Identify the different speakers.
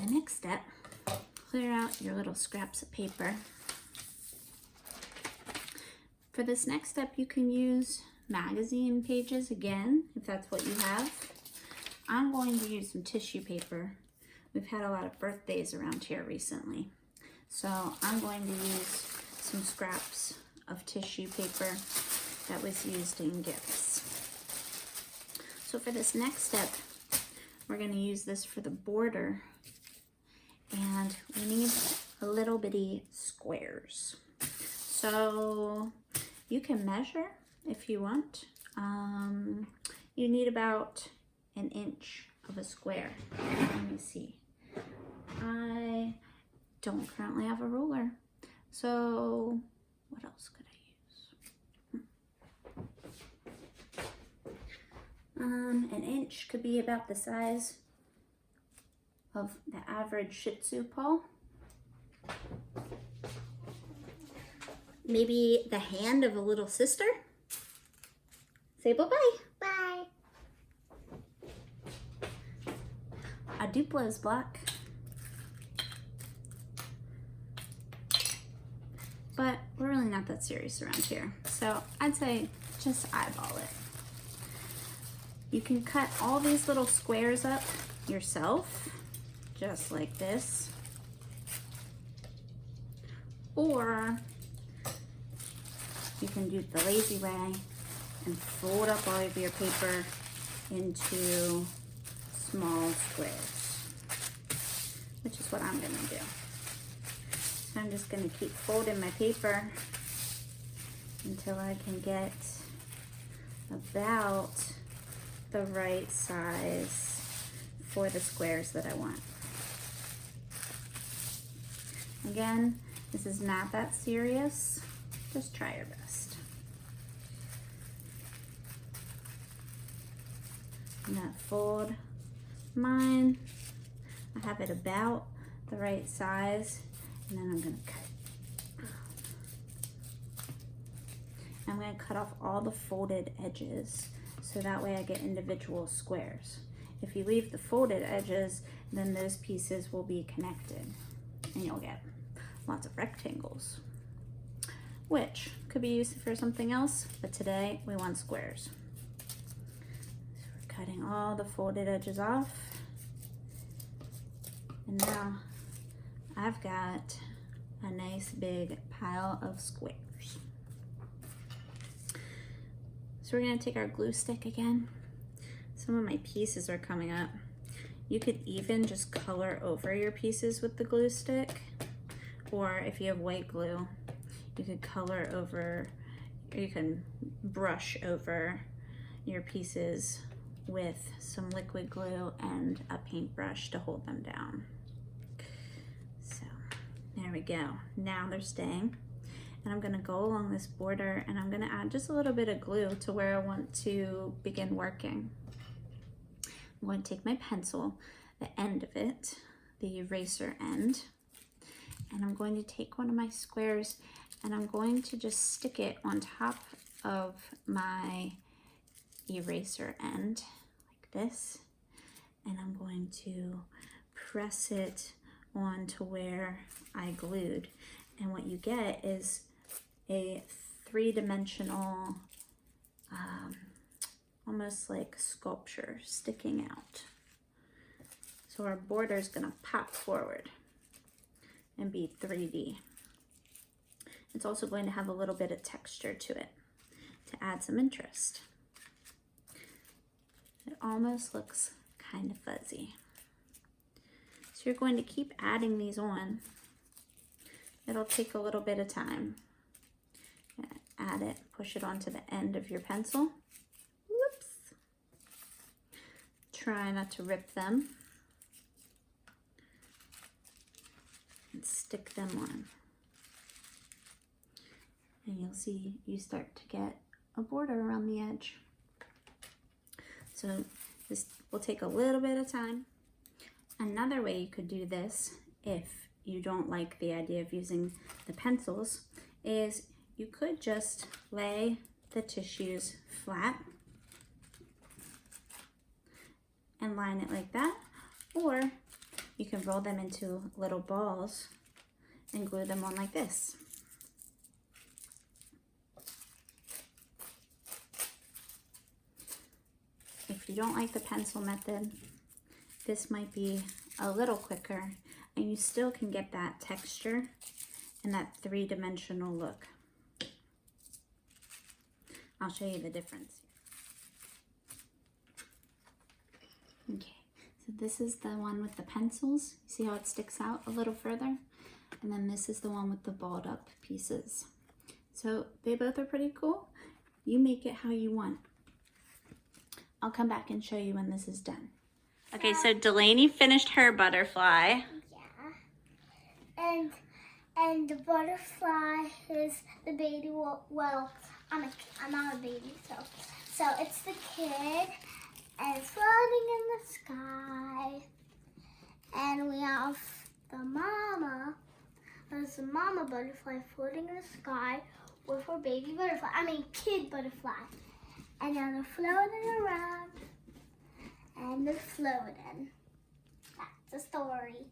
Speaker 1: the next step, clear out your little scraps of paper. For this next step, you can use magazine pages again, if that's what you have. I'm going to use some tissue paper. We've had a lot of birthdays around here recently. So I'm going to use some scraps of tissue paper that was used in gifts. So for this next step, we're going to use this for the border, and we need a little bitty squares. So you can measure if you want. You need about 1 inch of a square. Let me see. I don't currently have a ruler, so what else could I use? 1 inch could be about the size of the average Shih Tzu paw. Maybe the hand of a little sister. Say bye-bye.
Speaker 2: Bye.
Speaker 1: A Duplo is black. But we're really not that serious around here. So I'd say just eyeball it. You can cut all these little squares up yourself, just like this. Or you can do it the lazy way and fold up all of your paper into small squares, which is what I'm gonna do. So I'm just gonna keep folding my paper until I can get about the right size for the squares that I want. Again, this is not that serious. Just try your best. I'm gonna fold mine. I have it about the right size, and then I'm gonna cut. I'm gonna cut off all the folded edges, so that way I get individual squares. If you leave the folded edges, then those pieces will be connected, and you'll get lots of rectangles, which could be used for something else, but today we want squares. So we're cutting all the folded edges off. And now I've got a nice big pile of squares. So we're gonna take our glue stick again. Some of my pieces are coming up. You could even just color over your pieces with the glue stick, or if you have white glue, you could color over, or you can brush over your pieces with some liquid glue and a paintbrush to hold them down. So there we go. Now they're staying. And I'm gonna go along this border and I'm gonna add just a little bit of glue to where I want to begin working. I'm going to take my pencil, the end of it, the eraser end, and I'm going to take one of my squares and I'm going to just stick it on top of my eraser end like this, and I'm going to press it onto where I glued, and what you get is a three-dimensional almost like sculpture sticking out. So our border is going to pop forward and be 3D. It's also going to have a little bit of texture to it to add some interest. It almost looks kind of fuzzy. So you're going to keep adding these on. It'll take a little bit of time. Add it, push it onto the end of your pencil. Whoops. Try not to rip them. And stick them on. And you'll see you start to get a border around the edge. So this will take a little bit of time. Another way you could do this, if you don't like the idea of using the pencils, is you could just lay the tissues flat and line it like that, or you can roll them into little balls and glue them on like this. If you don't like the pencil method, this might be a little quicker, and you still can get that texture and that three-dimensional look. I'll show you the difference. Okay, so this is the one with the pencils. See how it sticks out a little further? And then this is the one with the balled up pieces. So they both are pretty cool. You make it how you want. I'll come back and show you when this is done. Okay, so Delaney finished her butterfly.
Speaker 2: Yeah. And the butterfly is the baby. Well, I'm not a baby, so it's the kid, and it's floating in the sky. And we have the mama. There's the mama butterfly floating in the sky with her baby butterfly. Kid butterfly. And now they're floating around, and they're floating. That's the story.